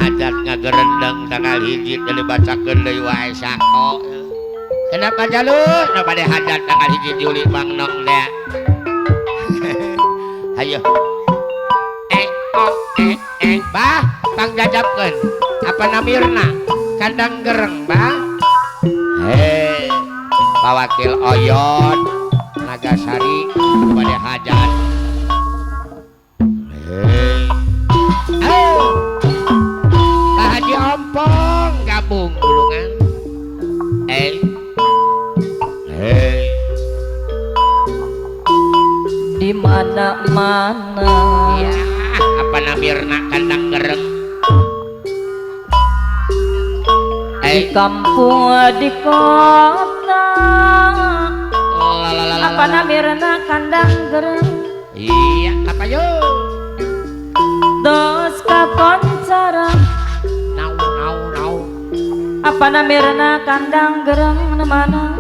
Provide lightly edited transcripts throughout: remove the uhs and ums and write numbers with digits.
hajat ngagerendeng tanggal hiji jadi bacakeun deui wae sako. Kenapa jalur? Nu bade hajat tanggal hiji Juli Bang Nong dea. Ayo. Bah, Kang jajabkeun. Apa namirna? Kandang gereng, bah. Pak Wakil Oyon Nagasari kepada hajat. Pak Haji Ompong gabung dulungan. Di mana-mana. Ya, apa namirna kandang gereng? Di kampung di kota. Apa namirna kandang gereng? Iya, apa yo? Dos kakoncara. Nau. Apa namirna kandang gereng mana?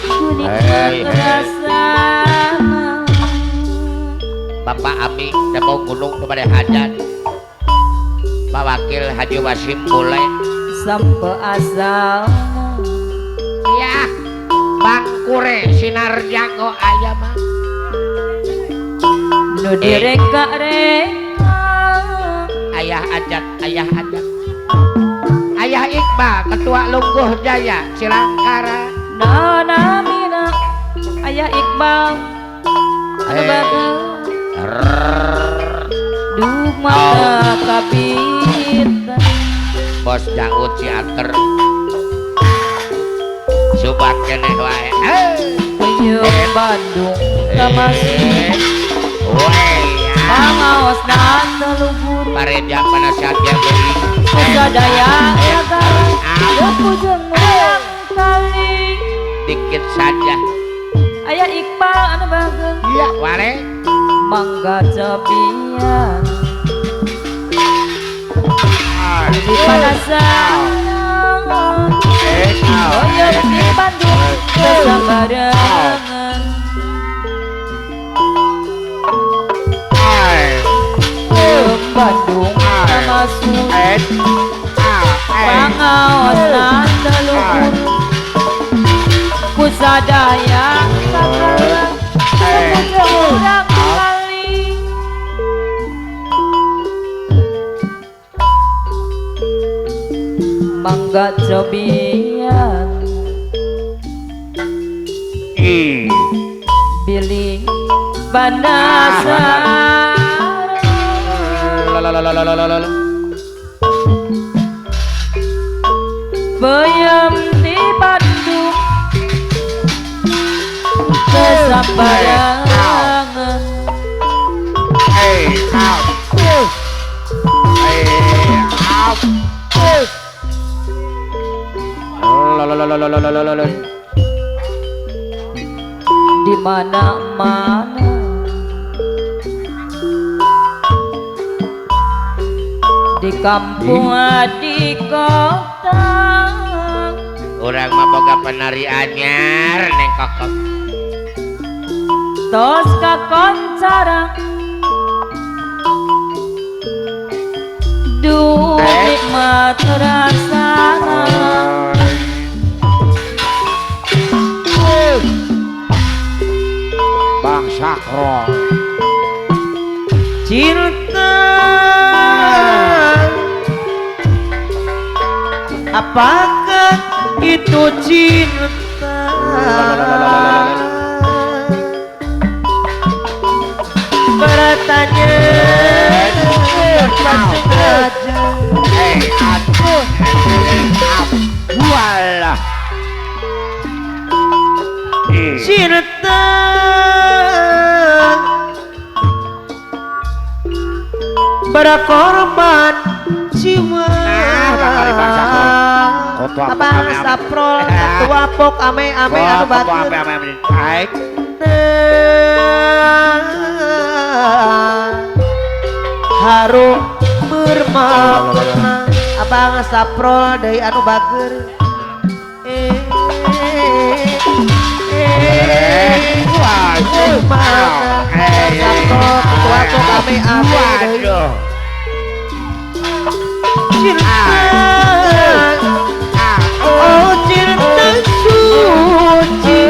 Kuning rasana. Bapak Ami Depok Gunung kepada hajat. Pak Wakil Haji Wasim boleh sampai asal. Ya, Bang Kure sinar jago ayam mah. Nu direka ayah ajat. Ayah Iqbal ketua Lungguh Jaya Silangkara. Nana mina ayah Iqbal anu bagus. Duh mata kabitan. Bos Daud Ciater Subat keneh wae. Penyum Bandung Tamasih. Pangaos dan teluhur. Pareja penasihat dia beri. Sadaya negara pujeng murang kali. Dikit saja. Ayah Iqbal anu bagus. Iya, ware. Mangga cepian. Di panasan. Oyok di Bandung kesambarangan. Bandung Tamasih. Pangaos dan teluhur. Pusadaya negara pujeng murang kali. Mangga cobian Billy Bandasar Bayam di Bandung kesambarangan. Di mana-mana di kampung di kota. Orang mah boga penari anyar neng kokok. Tos kakoncara. Duh nikmat rasana. Bang Sakro Cinta apakah itu cinta? Bertanya walah cinta berkorban jiwa. Abang saprol ketua pok ame-ame anu batur harum bermakna. Abang saprol dari anu bager saprol ketua pok ame-ame cinta oh cinta suci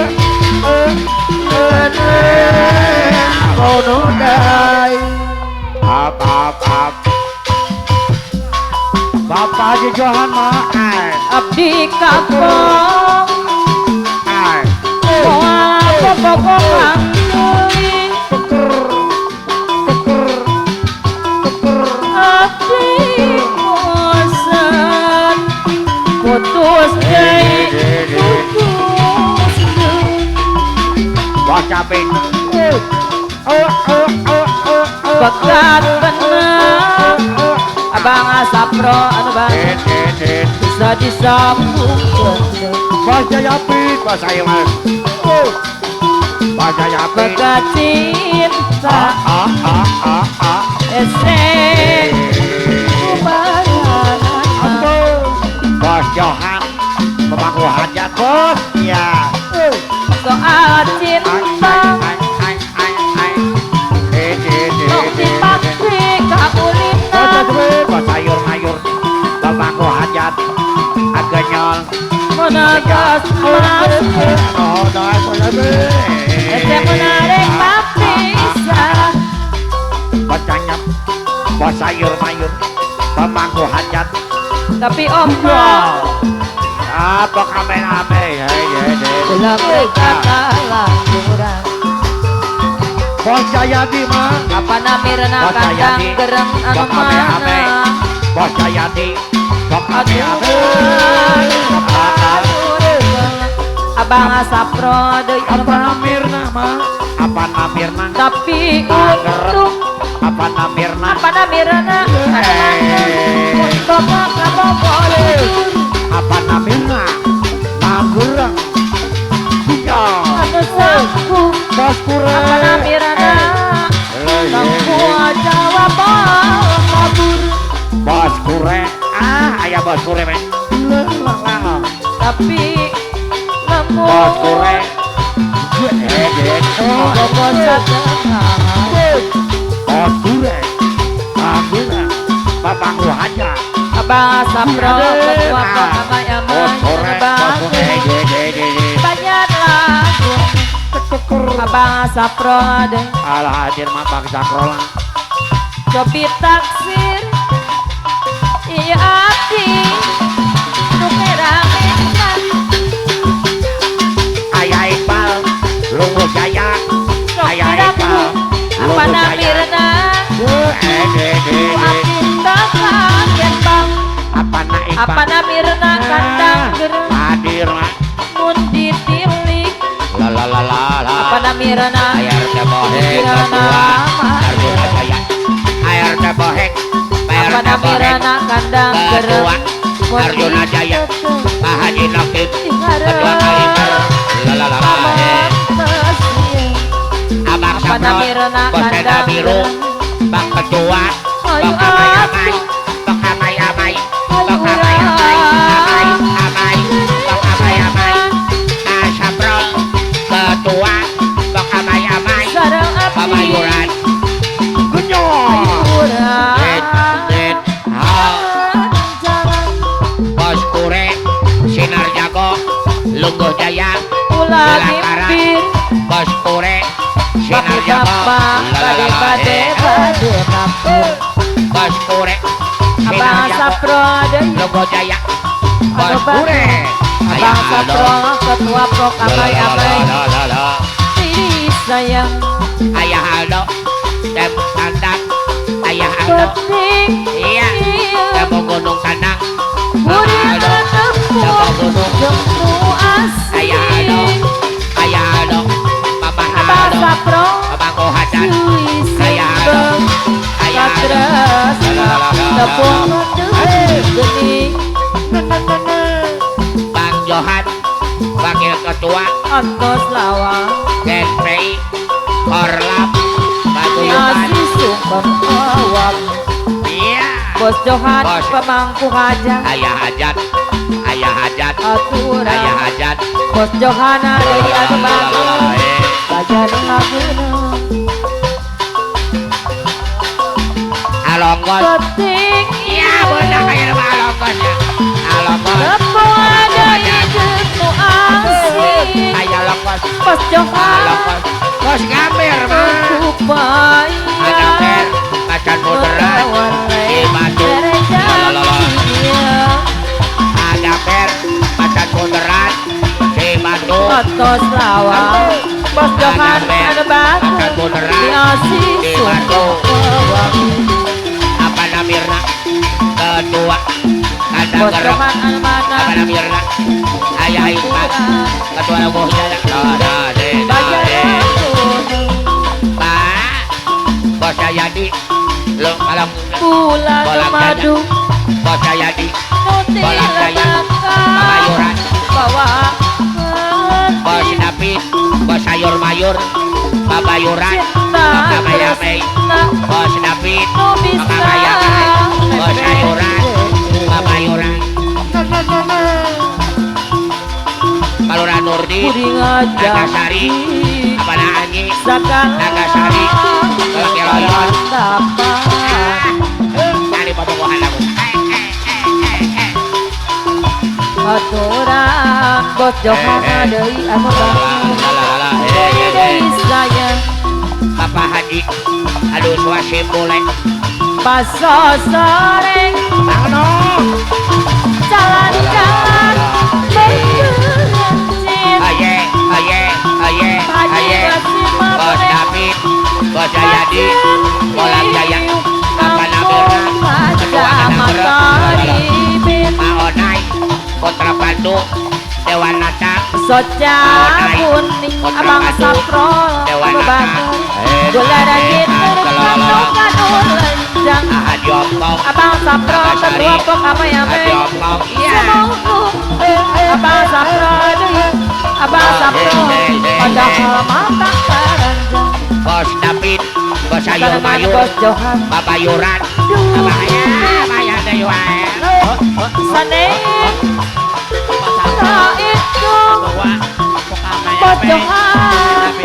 kau nodai Apa Bapak Haji Johan mah abdi kapong moal pokok abdi bosan putus deui putus deui Bocapin begat bener abang asapro anu bang bisa disambung Bos Jayapit Bos saya mas Bos Jayapit begat cinta esek Bos Johan pemangku hajat bos ya soal cinta sok dipaksa kaulinan Bos sayur-mayur pemangku hajat agak nyol menegas esek menarik papisah Bocanyap Bos sayur-mayur pemangku hajat tapi ompong apa kamen-ame ulang kata kurang Bos Jayadi mah apa namirna Bos kandang Jayadi gereng anu sok ame-ame mana Bos Jayadi sok ame-ame abang asapro deui anu apa namirna mah apa namirna tapi untung apa namirna apa namirna untuk boleh apa namirna Magerang iya anu sanggup Bos Kure apa namirna sanggup jawab kabur Bos Kure aya Bos Kure men tapi namun Bos Kure bobot Bos Kure Magerang Bapakku aja abang asapro ketua pengamai Bos Kure banyak lagu abang asapro deh Alah hadir mah bangsa krola cobi taksir iya abdi nukeramenan Ayah Iqbal Lungo Jaya Ayah Iqbal apa namirna abdi kaget bang Apa na Iqbal apa namirna kandang gereng hadir mah mun ditilik la apa namirna air teh bohek ketua Arjuna Jaya air teh bohek apa namirna kandang gereng ketua Arjuna Jaya Pak Haji Nakib ketua Kaliber abang apa namirna Bos Tenda kandang Biru Bang Ketua Bang Amai Bang Amai Bang Amai Bang Amai Sabrol Ketua Bang Amai Pamayuran Net Bos Kure Sinar Jago Lungguh Jaya Bilangkaran Bos Kure Sinar Jago Bos Kure Sinar abang Jago sapro deh Lungguh Jaya Bos Kure abang sapro ketua prok amai diri sayang Ayah Aldo Dem Tandang Ayah Aldo penting iya Demo Gunung Tandang Murid Demo Gunung jemu Ayah Aldo asih Ayah Aldo Mama abang Aldo sapro Abang Kohadan cuy Ayah Aldo Ayah Aldo Katras tepung geni Bang Johan Wakil Ketua antos lawang Genpei Korlap Paguyuban nasi sumbang awam iya bos Johan Bos. pemangku hajat Ayah Hajat Ayah Hajat Ayah aturan Hajat bos Johana dari anu bangun bagian laguna Alonggos penting iya bener kayak Bos Johan Bos Gamer mah ada per macan moderat di Batu ada per macan moderat di Batu Otos lawang Bos Johan ada batu macan moderat Diasi di Batu sumpah apa namirna kedua ada Bos gerok Johan ada mana apa namirna ayah iman ketua laguhnya Pak Bos Jayadi lo malam bulan madu Bos Jayadi nuti Bolang Jaya ledakan Pamayuran bawa Bos David Bos Sayur Mayur Pabayuran cinta Pamayamay Bos David nu bisa Pamayamay Bos Sayuran Pabayuran Palura Nurdi Budi ngajak Nagasari apa Anyi Sakang Nagasari Laki Loyon Tapan Dari pembukaan lagu Aturan Bos Johan adei anu bangun Deui saya Papa Haji aduh suasim boleh Paso sore Ano Jalan-jalan Aye aye aye aye Bos David Bos Jayadi Bolang Jaya apa namirna kedua anak gerok Pak Onai Putra Pandu Dewan Nata Soca kuning abang saprol bangun gula daging terus kanul lenjang Ahad Yompong abang saprol kedua pok ama ya Ahad Yompong abang saprol abang saprol pada mata keranjang Bos David Bos Sayur Mayur Bos Johan Pabayuran Abaya Abaya Dewa Sanin tak itu Bos Johan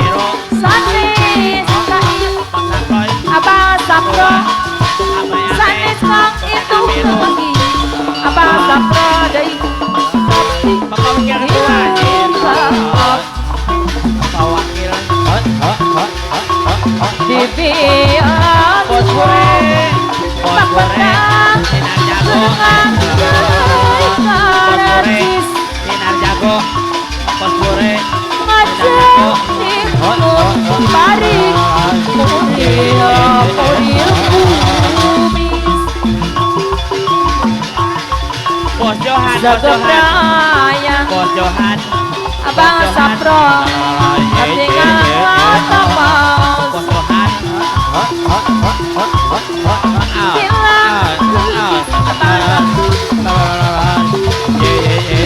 Sanin tak itu abang saprol Sanis kang itu lagi abang saprol dari Dibiar Bos goreng Bos goreng Sinar jago Bos goreng Sinar jago Bos goreng Ngajak di bari Mulia kumis Bos Johan Segebraya Bos Johan abang saprol tinggal tapas Bos Johan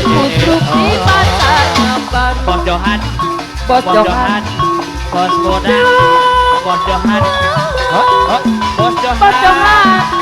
Kutuk di pasar nyabar Bos Johan Bos Johan Bos Boda Bos Johan Bos Bos Johan